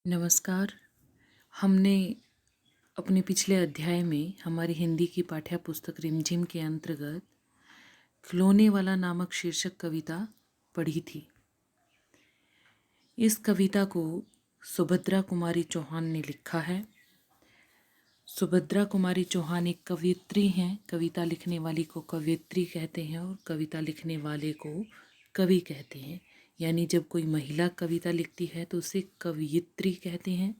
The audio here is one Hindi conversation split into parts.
नमस्कार। हमने अपने पिछले अध्याय में हमारी हिंदी की पाठ्य पुस्तक रिमझिम के अंतर्गत खिलौने वाला नामक शीर्षक कविता पढ़ी थी। इस कविता को सुभद्रा कुमारी चौहान ने लिखा है। सुभद्रा कुमारी चौहान एक कवयित्री हैं। कविता लिखने वाली को कवयित्री कहते हैं और कविता लिखने वाले को कवि कहते हैं। यानी जब कोई महिला कविता लिखती है तो उसे कवयित्री कहते हैं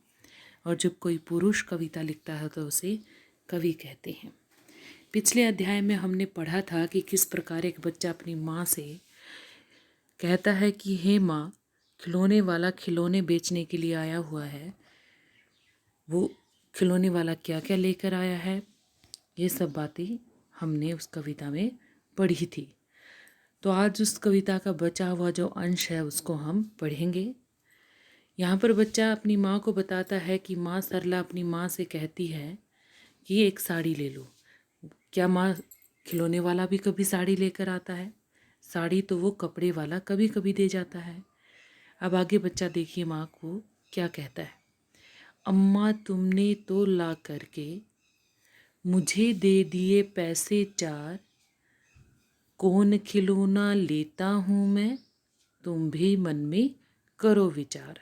और जब कोई पुरुष कविता लिखता है तो उसे कवि कहते हैं। पिछले अध्याय में हमने पढ़ा था कि किस प्रकार एक बच्चा अपनी माँ से कहता है कि हे माँ, खिलौने वाला खिलौने बेचने के लिए आया हुआ है। वो खिलौने वाला क्या क्या लेकर आया है, ये सब बातें हमने उस कविता में पढ़ी थी। तो आज उस कविता का बचा हुआ जो अंश है उसको हम पढ़ेंगे। यहाँ पर बच्चा अपनी माँ को बताता है कि माँ सरला अपनी माँ से कहती है कि एक साड़ी ले लो। क्या माँ, खिलौने वाला भी कभी साड़ी लेकर आता है? साड़ी तो वो कपड़े वाला कभी कभी दे जाता है। अब आगे बच्चा देखिए माँ को क्या कहता है। अम्मा तुमने तो ला करके मुझे दे दिए पैसे चार, कौन खिलौना लेता हूँ मैं, तुम भी मन में करो विचार।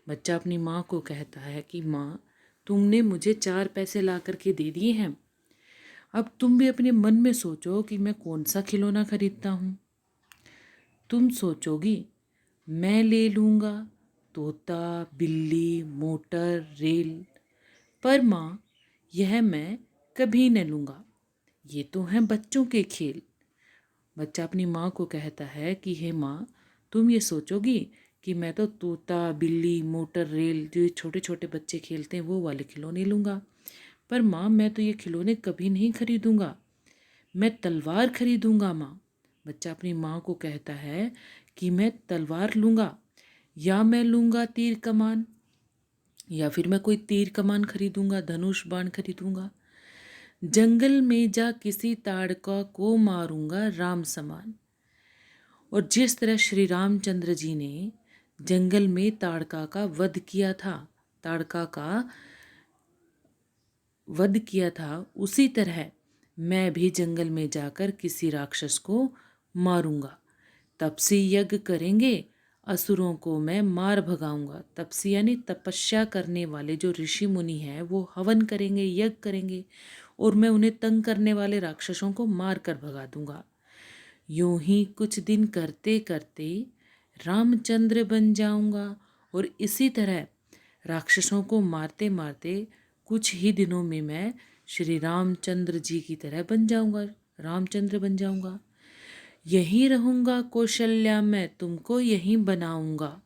बच्चा अपनी माँ को कहता है कि माँ, तुमने मुझे 4 पैसे ला करके दे दिए हैं। अब तुम भी अपने मन में सोचो कि मैं कौन सा खिलौना खरीदता हूँ। तुम सोचोगी मैं ले लूँगा तोता, बिल्ली, मोटर, रेल, पर माँ यह मैं कभी न लूँगा, ये तो हैं बच्चों के खेल। बच्चा अपनी माँ को कहता है कि हे माँ, तुम ये सोचोगी कि मैं तो तोता, बिल्ली, मोटर, रेल, जो छोटे छोटे बच्चे खेलते हैं वो वाले खिलौने लूँगा, पर माँ मैं तो ये खिलौने कभी नहीं खरीदूँगा, मैं तलवार खरीदूँगा माँ। बच्चा अपनी माँ को कहता है कि मैं तलवार लूँगा, या मैं लूँगा तीर कमान, या फिर मैं कोई तीर कमान खरीदूँगा, धनुष बाण खरीदूँगा। जंगल में जा किसी ताड़का को मारूँगा राम समान। और जिस तरह श्री रामचंद्र जी ने जंगल में ताड़का का वध किया था, ताड़का का वध किया था, उसी तरह मैं भी जंगल में जाकर किसी राक्षस को मारूंगा। तपसी यज्ञ करेंगे, असुरों को मैं मार भगाऊंगा। तपसी यानी तपस्या करने वाले जो ऋषि मुनि हैं वो हवन करेंगे, यज्ञ करेंगे और मैं उन्हें तंग करने वाले राक्षसों को मार कर भगा दूंगा। यूं ही कुछ दिन करते करते रामचंद्र बन जाऊंगा और इसी तरह राक्षसों को मारते मारते कुछ ही दिनों में मैं श्री रामचंद्र जी की तरह बन जाऊंगा, रामचंद्र बन जाऊंगा। यहीं रहूंगा कौशल्या, मैं तुमको यहीं बनाऊंगा।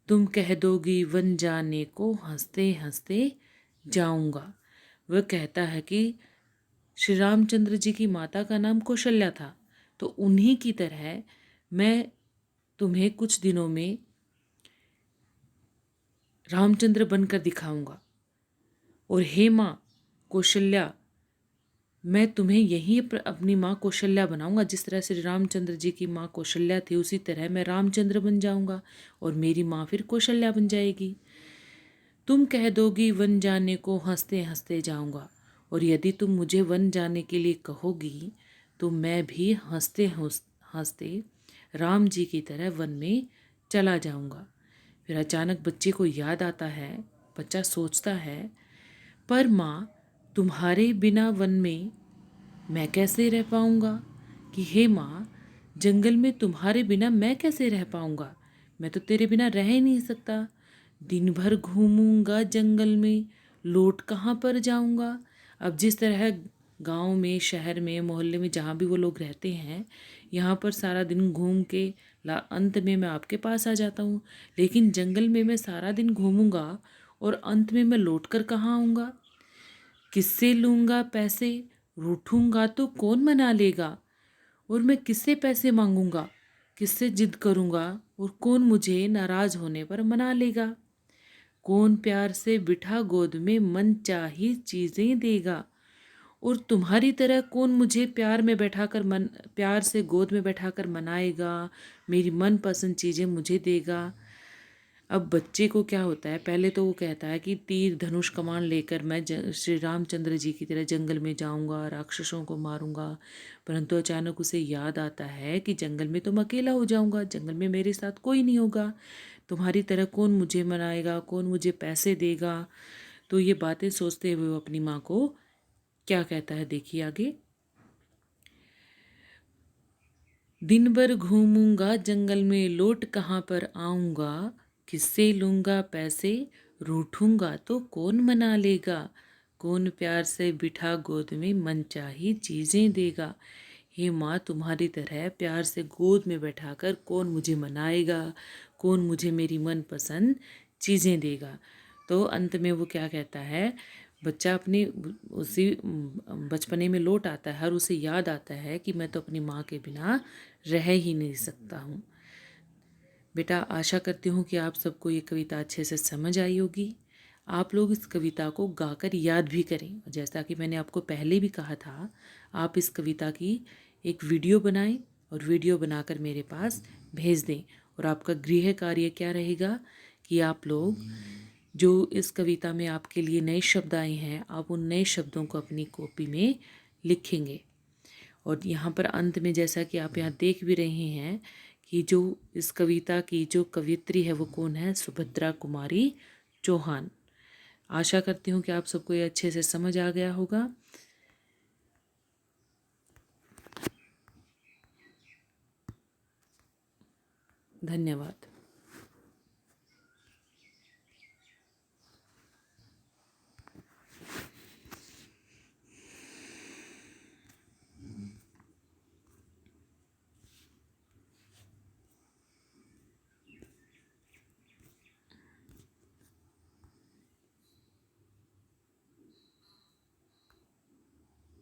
तुम कह दोगी वन जाने को, हंसते हंसते जाऊंगा। वह कहता है कि श्री रामचंद्र जी की माता का नाम कौशल्या था, तो उन्हीं की तरह मैं तुम्हें कुछ दिनों में रामचंद्र बनकर दिखाऊंगा। और हे माँ कौशल्या, मैं तुम्हें यहीं अपनी माँ कौशल्या बनाऊंगा। जिस तरह श्री रामचंद्र जी की माँ कौशल्या थी उसी तरह मैं रामचंद्र बन जाऊंगा और मेरी माँ फिर कौशल्या बन जाएगी। तुम कह दोगी वन जाने को, हंसते हंसते जाऊंगा। और यदि तुम मुझे वन जाने के लिए कहोगी तो मैं भी हंसते हंसते राम जी की तरह वन में चला जाऊंगा। फिर अचानक बच्चे को याद आता है, बच्चा सोचता है, पर माँ तुम्हारे बिना वन में मैं कैसे रह पाऊंगा? कि हे माँ, जंगल में तुम्हारे बिना मैं कैसे रह पाऊंगा? मैं तो तेरे बिना रह ही नहीं सकता। दिन भर घूमूंगा जंगल में, लौट कहाँ पर जाऊंगा? अब जिस तरह गांव में, शहर में, मोहल्ले में, जहाँ भी वो लोग रहते हैं, यहाँ पर सारा दिन घूम के अंत में मैं आपके पास आ जाता हूँ, लेकिन जंगल में मैं सारा दिन घूमूंगा और अंत में मैं लौट कर कहाँ आऊँगा? किससे लूँगा पैसे? रूठूंगा तो कौन मना लेगा? और मैं किससे पैसे मांगूंगा? किससे जिद करूँगा और कौन मुझे नाराज होने पर मना लेगा? कौन प्यार से बिठा गोद में मन चाही चीज़ें देगा? और तुम्हारी तरह कौन मुझे प्यार से गोद में बैठाकर मनाएगा, मेरी मनपसंद चीज़ें मुझे देगा? अब बच्चे को क्या होता है, पहले तो वो कहता है कि तीर धनुष कमान लेकर मैं श्री रामचंद्र जी की तरह जंगल में जाऊंगा, राक्षसों को मारूंगा। परंतु अचानक उसे याद आता है कि जंगल में तो मैं अकेला हो जाऊंगा, जंगल में मेरे साथ कोई नहीं होगा, तुम्हारी तरह कौन मुझे मनाएगा, कौन मुझे पैसे देगा। तो ये बातें सोचते हुए वो अपनी माँ को क्या कहता है, देखिए आगे। दिन भर घूमूंगा जंगल में, लौट कहाँ पर आऊंगा, किससे लूंगा पैसे, रूठूंगा तो कौन मना लेगा, कौन प्यार से बिठा गोद में मनचाही चीजें देगा। हे माँ, तुम्हारी तरह प्यार से गोद में बैठाकर कौन मुझे मनाएगा, कौन मुझे मेरी मनपसंद चीज़ें देगा। तो अंत में वो क्या कहता है, बच्चा अपनी उसी बचपने में लौट आता है और उसे याद आता है कि मैं तो अपनी माँ के बिना रह ही नहीं सकता हूँ। बेटा, आशा करती हूँ कि आप सबको ये कविता अच्छे से समझ आई होगी। आप लोग इस कविता को गाकर याद भी करें। जैसा कि मैंने आपको पहले भी कहा था, आप इस कविता की एक वीडियो बनाएं और वीडियो बनाकर मेरे पास भेज दें। और आपका गृह कार्य क्या रहेगा कि आप लोग जो इस कविता में आपके लिए नए शब्द आए हैं, आप उन नए शब्दों को अपनी कॉपी में लिखेंगे। और यहाँ पर अंत में जैसा कि आप यहाँ देख भी रहे हैं कि जो इस कविता की जो कवियत्री है वो कौन है, सुभद्रा कुमारी चौहान। आशा करती हूँ कि आप सबको ये अच्छे से समझ आ गया होगा। धन्यवाद।